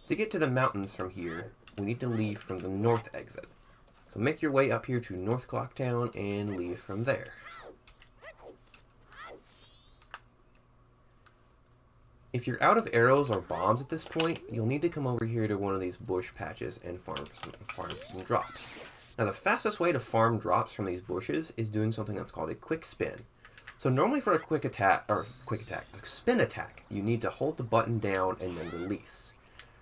To get to the mountains from here, we need to leave from the north exit. So make your way up here to North Clocktown and leave from there. If you're out of arrows or bombs at this point, you'll need to come over here to one of these bush patches and farm for some drops. Now the fastest way to farm drops from these bushes is doing something that's called a quick spin. So normally for a spin attack, you need to hold the button down and then release.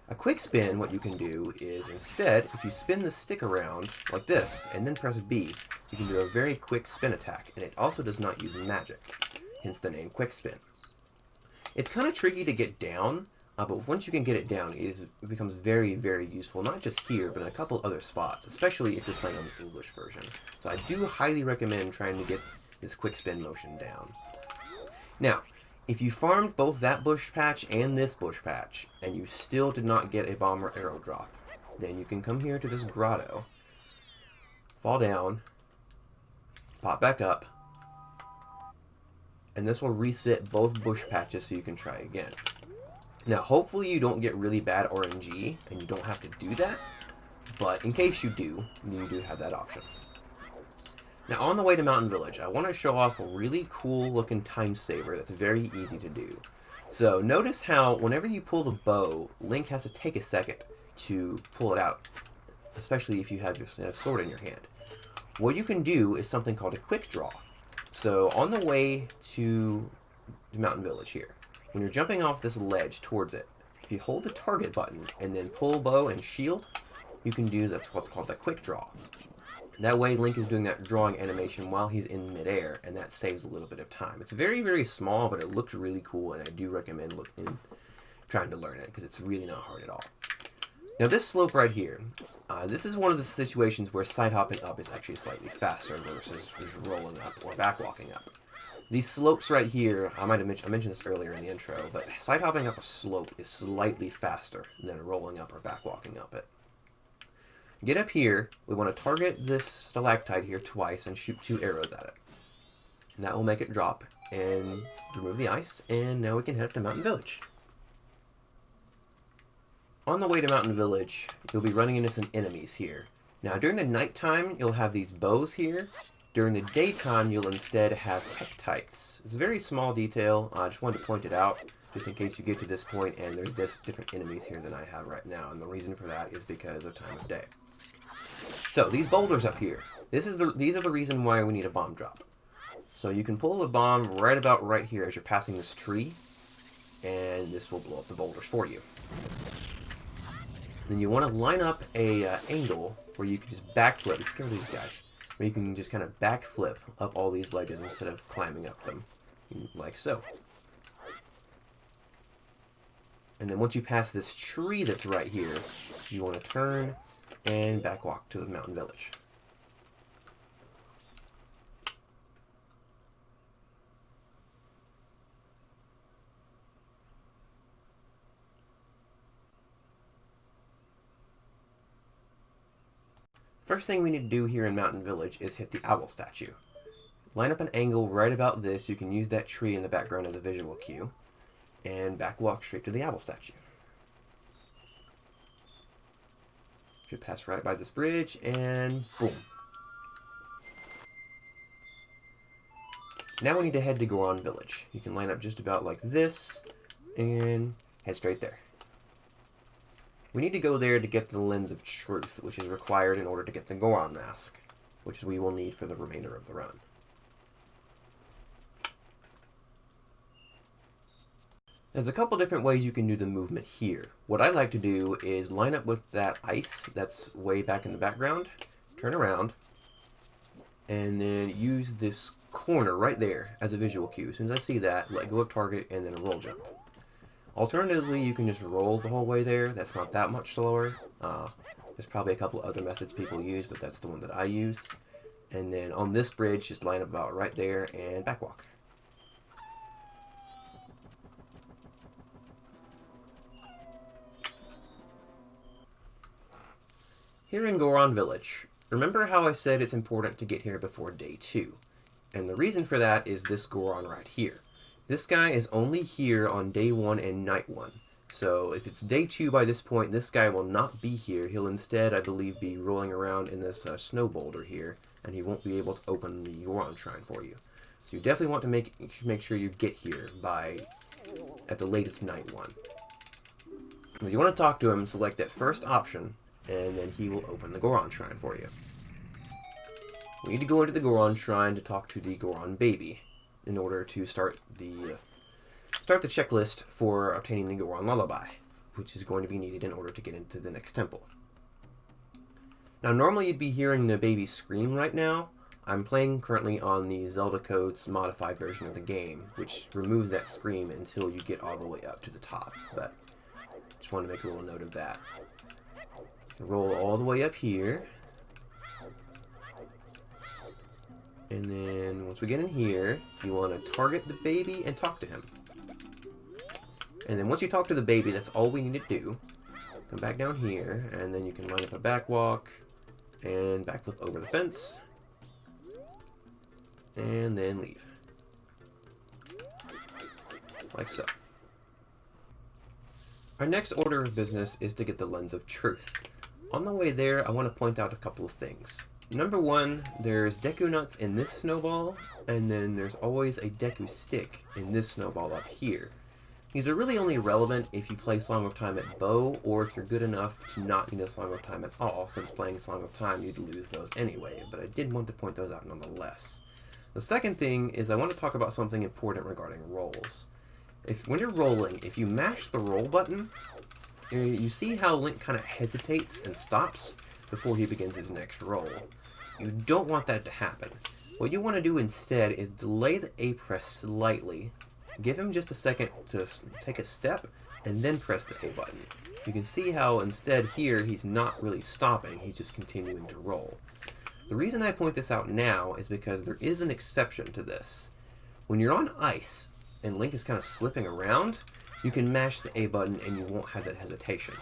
A quick spin, what you can do is instead, if you spin the stick around like this and then press B, you can do a very quick spin attack, and it also does not use magic, hence the name quick spin. It's kind of tricky to get down, but once you can get it down, it becomes very, very useful, not just here, but in a couple other spots, especially if you're playing on the English version. So I do highly recommend trying to get this quick spin motion down. Now, if you farmed both that bush patch and this bush patch, and you still did not get a bomb or arrow drop, then you can come here to this grotto, fall down, pop back up, and this will reset both bush patches so you can try again. Now, hopefully you don't get really bad RNG, and you don't have to do that, but in case you do, you do have that option. Now, on the way to Mountain Village, I want to show off a really cool looking time saver that's very easy to do. So notice how whenever you pull the bow, Link has to take a second to pull it out, especially if you have your sword in your hand. What you can do is something called a Quickdraw. So on the way to Mountain Village here, when you're jumping off this ledge towards it, if you hold the target button and then pull bow and shield, you can do that's what's called a Quickdraw. That way Link is doing that drawing animation while he's in midair, and that saves a little bit of time. It's very, very small, but it looks really cool, and I do recommend trying to learn it, because it's really not hard at all. Now this slope right here, this is one of the situations where side hopping up is actually slightly faster versus just rolling up or back walking up. These slopes right here, I mentioned this earlier in the intro, but side hopping up a slope is slightly faster than rolling up or back walking up it. Get up here, we want to target this stalactite here twice and shoot 2 arrows at it. And that will make it drop and remove the ice, and now we can head up to Mountain Village. On the way to Mountain Village, you'll be running into some enemies here. Now during the nighttime, you'll have these bows here. During the daytime, you'll instead have tektites. It's a very small detail, I just wanted to point it out, just in case you get to this point and there's different enemies here than I have right now, and the reason for that is because of time of day. So, these boulders up here, these are the reason why we need a bomb drop. So you can pull the bomb right about right here as you're passing this tree, and this will blow up the boulders for you. Then you want to line up a angle where you can just backflip, be careful of these guys, where you can just kind of backflip up all these ledges instead of climbing up them, like so. And then once you pass this tree that's right here, you want to turn and back walk to the Mountain Village. First thing we need to do here in Mountain Village is hit the owl statue. Line up an angle right about this. You can use that tree in the background as a visual cue, and back walk straight to the owl statue. Should pass right by this bridge, and boom. Now we need to head to Goron Village. You can line up just about like this, and head straight there. We need to go there to get the Lens of Truth, which is required in order to get the Goron Mask, which we will need for the remainder of the run. There's a couple different ways you can do the movement here. What I like to do is line up with that ice that's way back in the background, turn around, and then use this corner right there as a visual cue. As soon as I see that, let go of target and then a roll jump. Alternatively, you can just roll the whole way there. That's not that much slower. There's probably a couple other methods people use, but that's the one that I use. And then on this bridge, just line up about right there and back walk. Here in Goron Village, remember how I said it's important to get here before day 2. And the reason for that is this Goron right here. This guy is only here on day 1 and night 1. So if it's day 2 by this point, this guy will not be here. He'll instead, I believe, be rolling around in this snow boulder here, and he won't be able to open the Goron Shrine for you. So you definitely want to make sure you get here by, at the latest, night 1. When you want to talk to him, select that first option, and then he will open the Goron Shrine for you. We need to go into the Goron Shrine to talk to the Goron baby in order to start the checklist for obtaining the Goron Lullaby, which is going to be needed in order to get into the next temple. Now, normally you'd be hearing the baby scream right now. I'm playing currently on the Zelda Codes modified version of the game, which removes that scream until you get all the way up to the top, but just want to make a little note of that. Roll all the way up here. And then once we get in here, you want to target the baby and talk to him. And then once you talk to the baby, that's all we need to do. Come back down here, and then you can line up a back walk and backflip over the fence. And then leave. Like so. Our next order of business is to get the Lens of Truth. On the way there, I want to point out a couple of things. Number 1, there's Deku Nuts in this snowball, and then there's always a Deku Stick in this snowball up here. These are really only relevant if you play Song of Time at bow, or if you're good enough to not need a Song of Time at all, since playing Song of Time you'd lose those anyway, but I did want to point those out nonetheless. The second thing is I want to talk about something important regarding rolls. When you're rolling, if you mash the roll button, you see how Link kind of hesitates and stops before he begins his next roll. You don't want that to happen. What you want to do instead is delay the A press slightly, give him just a second to take a step, and then press the A button. You can see how instead here he's not really stopping, he's just continuing to roll. The reason I point this out now is because there is an exception to this. When you're on ice and Link is kind of slipping around, you can mash the A button and you won't have that hesitation.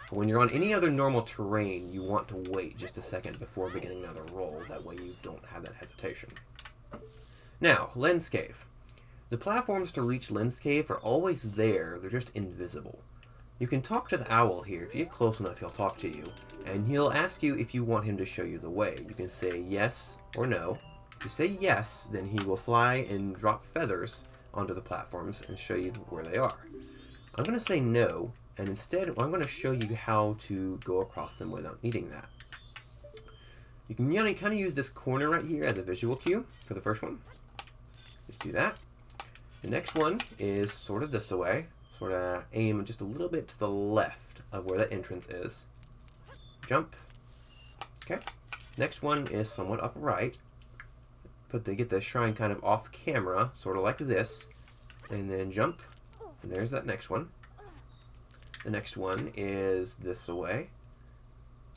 But when you're on any other normal terrain, you want to wait just a second before beginning another roll. That way you don't have that hesitation. Now, Lens Cave. The platforms to reach Lens Cave are always there, they're just invisible. You can talk to the owl here. If you get close enough, he'll talk to you, and he'll ask you if you want him to show you the way. You can say yes or no. If you say yes, then he will fly and drop feathers onto the platforms and show you where they are. I'm going to say no, and instead I'm going to show you how to go across them without needing that. You can kind of use this corner right here as a visual cue for the first one. Just do that. The next one is sort of this way. Sort of aim just a little bit to the left of where that entrance is. Jump. Okay. Next one is somewhat upright. Get the shrine kind of off camera, sort of like this. And then jump. And there's that next one. The next one is this way.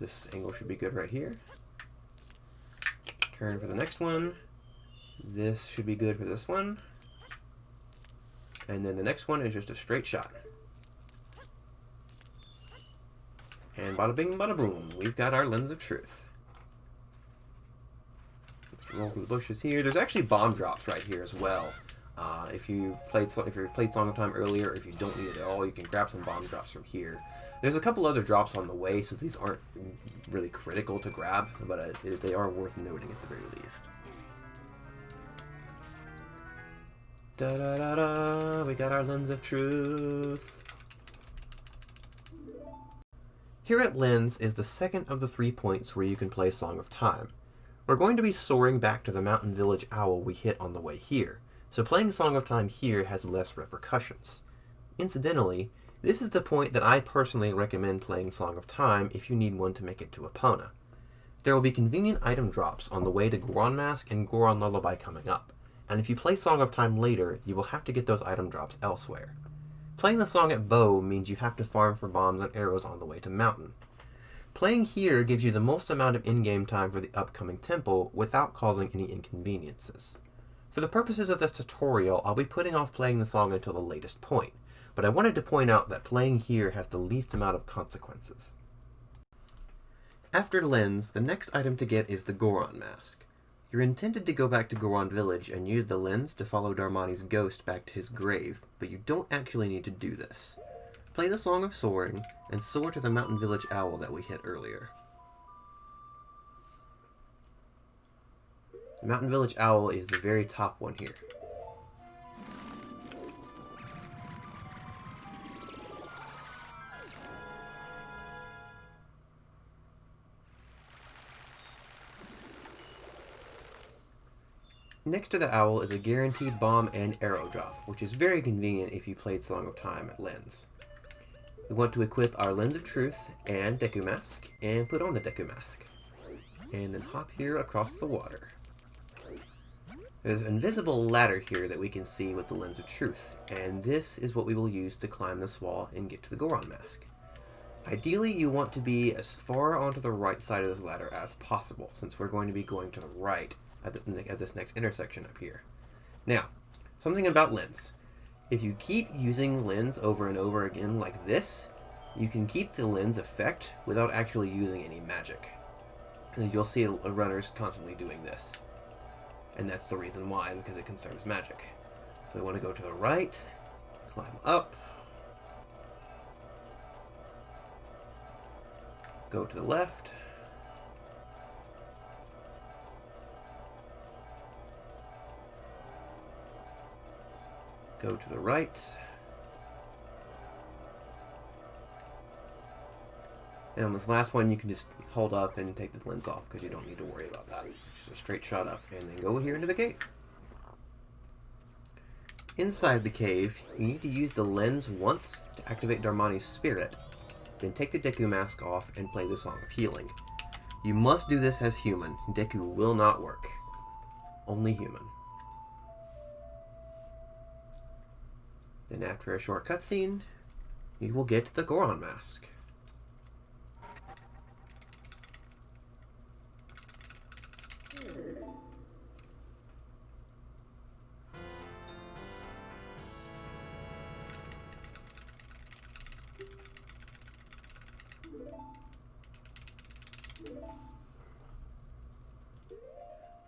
This angle should be good right here. Turn for the next one. This should be good for this one. And then the next one is just a straight shot. And bada bing, bada boom, we've got our Lens of Truth. Let's roll through the bushes here. There's actually bomb drops right here as well. If you played Song of Time earlier, or if you don't need it at all, you can grab some bomb drops from here. There's a couple other drops on the way, so these aren't really critical to grab, but they are worth noting at the very least. Da-da-da-da, we got our Lens of Truth. Here at Lens is the second of the 3 points where you can play Song of Time. We're going to be soaring back to the mountain village owl we hit on the way here, so playing Song of Time here has less repercussions. Incidentally, this is the point that I personally recommend playing Song of Time if you need one to make it to Epona. There will be convenient item drops on the way to Goron Mask and Goron Lullaby coming up, and if you play Song of Time later, you will have to get those item drops elsewhere. Playing the song at bow means you have to farm for bombs and arrows on the way to mountain. Playing here gives you the most amount of in-game time for the upcoming temple without causing any inconveniences. For the purposes of this tutorial, I'll be putting off playing the song until the latest point, but I wanted to point out that playing here has the least amount of consequences. After Lens, the next item to get is the Goron Mask. You're intended to go back to Goron Village and use the lens to follow Darmani's ghost back to his grave, but you don't actually need to do this. play the Song of Soaring, and soar to the Mountain Village Owl that we hit earlier. The Mountain Village Owl is the very top one here. Next to the owl is a guaranteed bomb and arrow drop, which is very convenient if you played Song of Time at Lens. We want to equip our Lens of Truth and Deku Mask, and put on the Deku Mask. And then hop here across the water. There's an invisible ladder here that we can see with the Lens of Truth, and this is what we will use to climb this wall and get to the Goron Mask. Ideally, you want to be as far onto the right side of this ladder as possible, since we're going to be going to the right at this next intersection up here. Now, something about Lens. If you keep using Lens over and over again like this, you can keep the Lens effect without actually using any magic. And you'll see runners constantly doing this. And that's the reason why, because it conserves magic. So we want to go to the right, climb up, go to the left, go to the right, and on this last one you can just hold up and take the lens off because you don't need to worry about that. Just a straight shot up, and then go here into the cave. Inside the cave, you need to use the lens once to activate Darmani's spirit, then take the Deku Mask off and play the Song of Healing. You must do this as human. Deku will not work. Only human. Then after a short cutscene, you will get the Goron Mask.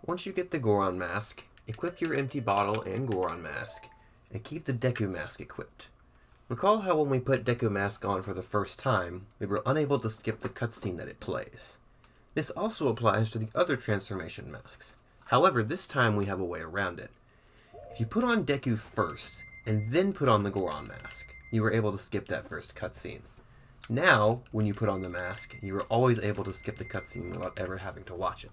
Once you get the Goron Mask, equip your empty bottle and Goron Mask, and keep the Deku Mask equipped. Recall how when we put Deku Mask on for the first time, we were unable to skip the cutscene that it plays. This also applies to the other transformation masks. However, this time we have a way around it. If you put on Deku first, and then put on the Goron Mask, you were able to skip that first cutscene. Now, when you put on the mask, you are always able to skip the cutscene without ever having to watch it.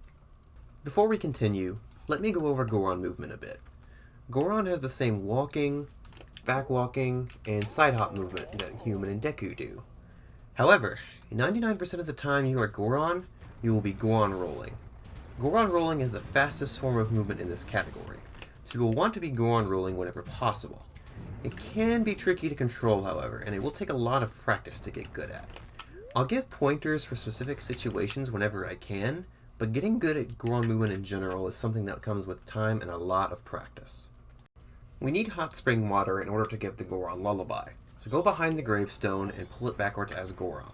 Before we continue, let me go over Goron Movement a bit. Goron has the same walking, backwalking, and side hop movement that Human and Deku do. However, 99% of the time you are Goron, you will be Goron rolling. Goron rolling is the fastest form of movement in this category, so you will want to be Goron rolling whenever possible. It can be tricky to control, however, and it will take a lot of practice to get good at. I'll give pointers for specific situations whenever I can, but getting good at Goron movement in general is something that comes with time and a lot of practice. We need hot spring water in order to get the Goron Lullaby, so go behind the gravestone and pull it backwards as Goron.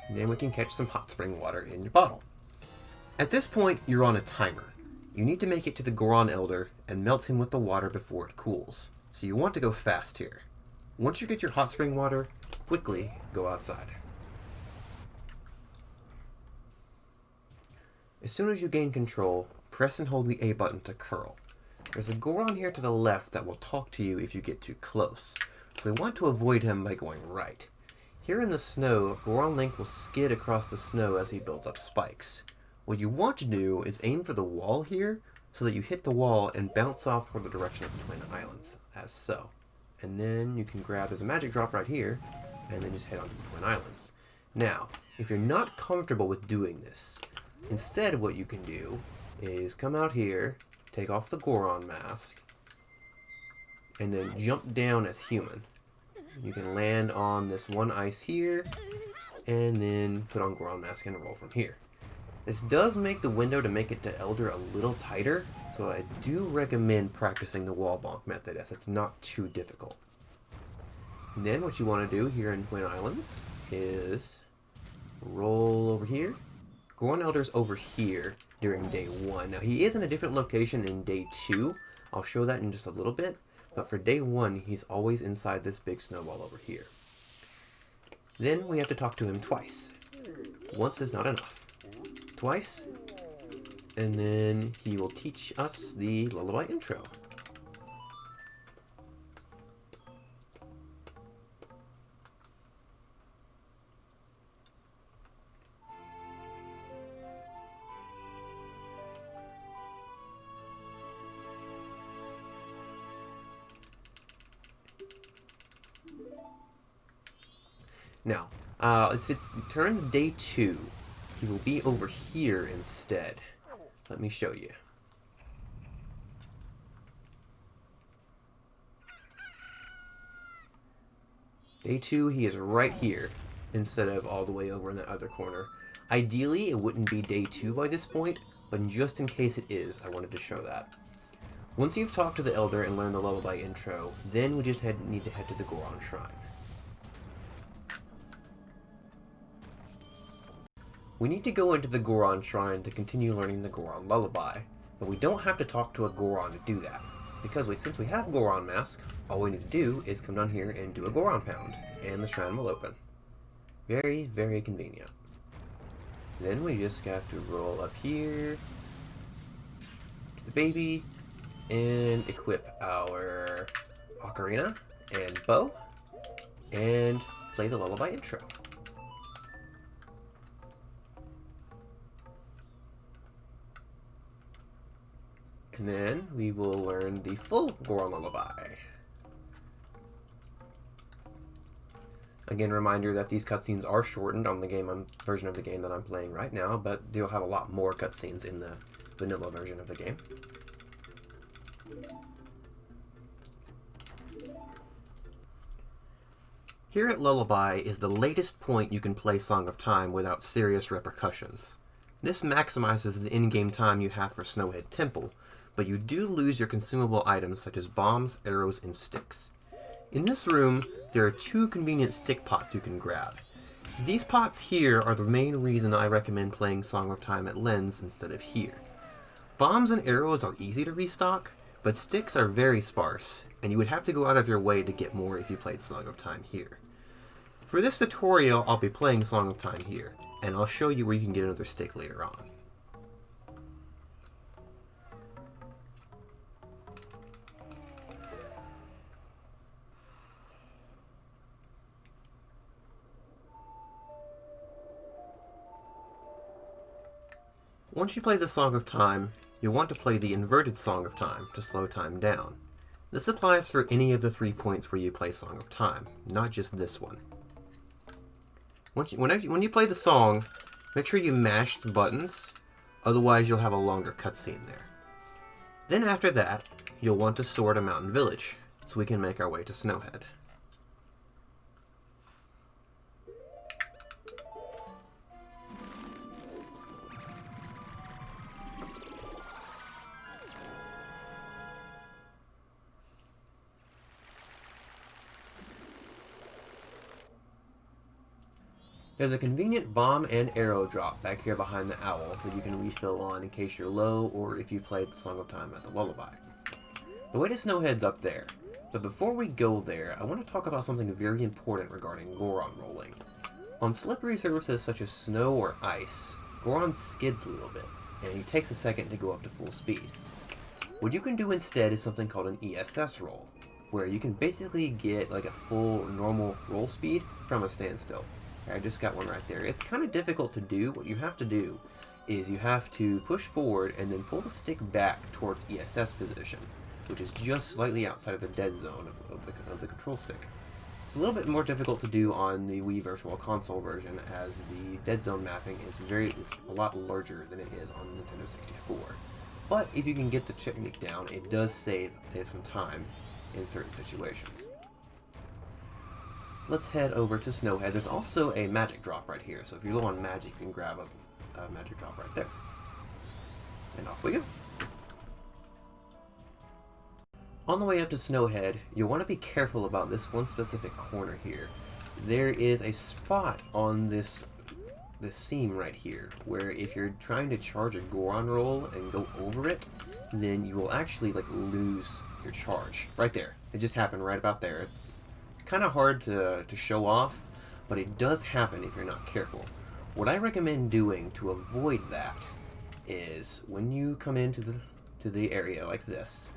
And then we can catch some hot spring water in your bottle. At this point, you're on a timer. You need to make it to the Goron Elder and melt him with the water before it cools. So you want to go fast here. Once you get your hot spring water, quickly go outside. As soon as you gain control, press and hold the A button to curl. There's a Goron here to the left that will talk to you if you get too close. So we want to avoid him by going right. Here in the snow, Goron Link will skid across the snow as he builds up spikes. What you want to do is aim for the wall here, so that you hit the wall and bounce off toward the direction of the Twin Islands, as so. And then you can grab as a magic drop right here, and then just head on to the Twin Islands. Now, if you're not comfortable with doing this, instead what you can do is come out here, take off the Goron Mask, and then jump down as Human. You can land on this one ice here, and then put on Goron Mask and roll from here. This does make the window to make it to Elder a little tighter, so I do recommend practicing the wall bonk method if it's not too difficult. And then what you want to do here in Twin Islands is roll over here, Goron Elder's over here during day 1. Now, he is in a different location in day 2. I'll show that in just a little bit. But for day 1, he's always inside this big snowball over here. Then we have to talk to him twice. Once is not enough. Twice. And then he will teach us the Lullaby Intro. Now, if it turns day 2, he will be over here instead. Let me show you. Day 2, he is right here instead of all the way over in the other corner. Ideally, it wouldn't be day 2 by this point, but just in case it is, I wanted to show that. Once you've talked to the Elder and learned the Lullaby Intro, then we just need to head to the Goron Shrine. We need to go into the Goron Shrine to continue learning the Goron Lullaby, but we don't have to talk to a Goron to do that, because since we have Goron Mask, all we need to do is come down here and do a Goron Pound, and the shrine will open. Very, very convenient. Then we just have to roll up here to the baby, and equip our ocarina and bow, and play the Lullaby Intro. And then we will learn the full Goron Lullaby. Again, reminder that these cutscenes are shortened on the version of the game that I'm playing right now, but you'll have a lot more cutscenes in the vanilla version of the game. Here at Lullaby is the latest point you can play Song of Time without serious repercussions. This maximizes the in-game time you have for Snowhead Temple, but you do lose your consumable items such as bombs, arrows, and sticks. In this room, there are 2 convenient stick pots you can grab. These pots here are the main reason I recommend playing Song of Time at Lens instead of here. Bombs and arrows are easy to restock, but sticks are very sparse, and you would have to go out of your way to get more if you played Song of Time here. For this tutorial, I'll be playing Song of Time here, and I'll show you where you can get another stick later on. Once you play the Song of Time, you'll want to play the inverted Song of Time to slow time down. This applies for any of the 3 points where you play Song of Time, not just this one. When you play the song, make sure you mash the buttons, otherwise you'll have a longer cutscene there. Then after that, you'll want to soar to Mountain Village, so we can make our way to Snowhead. There's a convenient bomb and arrow drop back here behind the owl that you can refill on in case you're low or if you played Song of Time at the Lullaby. The way to Snowhead's up there, but before we go there, I want to talk about something very important regarding Goron rolling. On slippery surfaces such as snow or ice, Goron skids a little bit, and he takes a second to go up to full speed. What you can do instead is something called an ESS roll, where you can basically get like a full normal roll speed from a standstill. I just got one right there. It's kind of difficult to do. What you have to do is you have to push forward and then pull the stick back towards ESS position, which is just slightly outside of the dead zone of the control stick. It's a little bit more difficult to do on the Wii Virtual Console version, as the dead zone mapping is it's a lot larger than it is on Nintendo 64. But if you can get the technique down, it does save some time in certain situations. Let's head over to Snowhead. There's also a magic drop right here, so if you're low on magic, you can grab a magic drop right there. And off we go. On the way up to Snowhead, you'll want to be careful about this one specific corner here. There is a spot on this this seam right here, where if you're trying to charge a Goron roll and go over it, then you will actually like lose your charge. Right there. It just happened right about there. It's kind of hard to show off, but it does happen if you're not careful. What I recommend doing to avoid that is when you come into the area like this,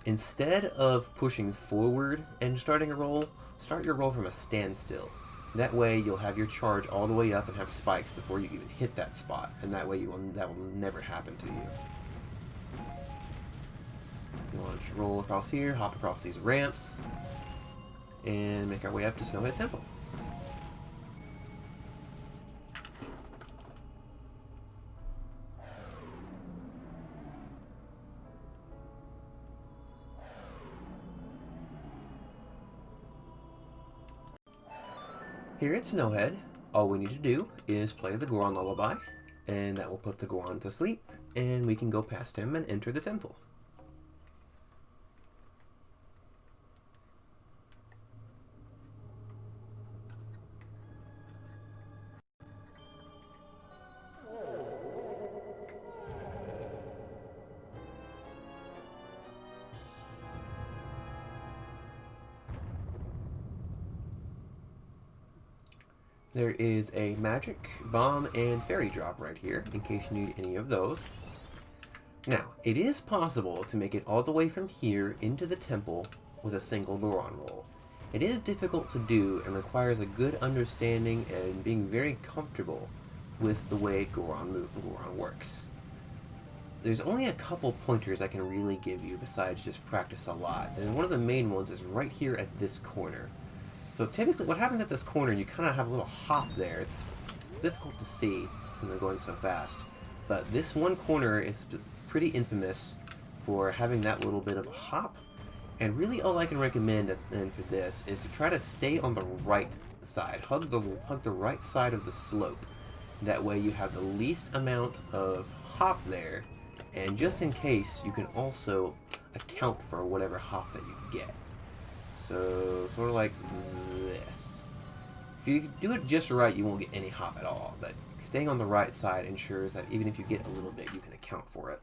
instead of pushing forward and starting a roll, start your roll from a standstill. That way you'll have your charge all the way up and have spikes before you even hit that spot, and that way that will never happen to you. You want to roll across here, hop across these ramps, and make our way up to Snowhead Temple. Here at Snowhead, all we need to do is play the Goron Lullaby, and that will put the Goron to sleep, and we can go past him and enter the temple. There is a magic, bomb, and fairy drop right here, in case you need any of those. Now, it is possible to make it all the way from here into the temple with a single Goron roll. It is difficult to do and requires a good understanding and being very comfortable with the way Goron works. There's only a couple pointers I can really give you besides just practice a lot, and one of the main ones is right here at this corner. So typically what happens at this corner, you kind of have a little hop there. It's difficult to see when they're going so fast. But this one corner is pretty infamous for having that little bit of a hop. And really all I can recommend then for this is to try to stay on the right side. Hug the right side of the slope. That way you have the least amount of hop there. And just in case, you can also account for whatever hop that you get. So, sort of like this. If you do it just right, you won't get any hop at all, but staying on the right side ensures that even if you get a little bit, you can account for it.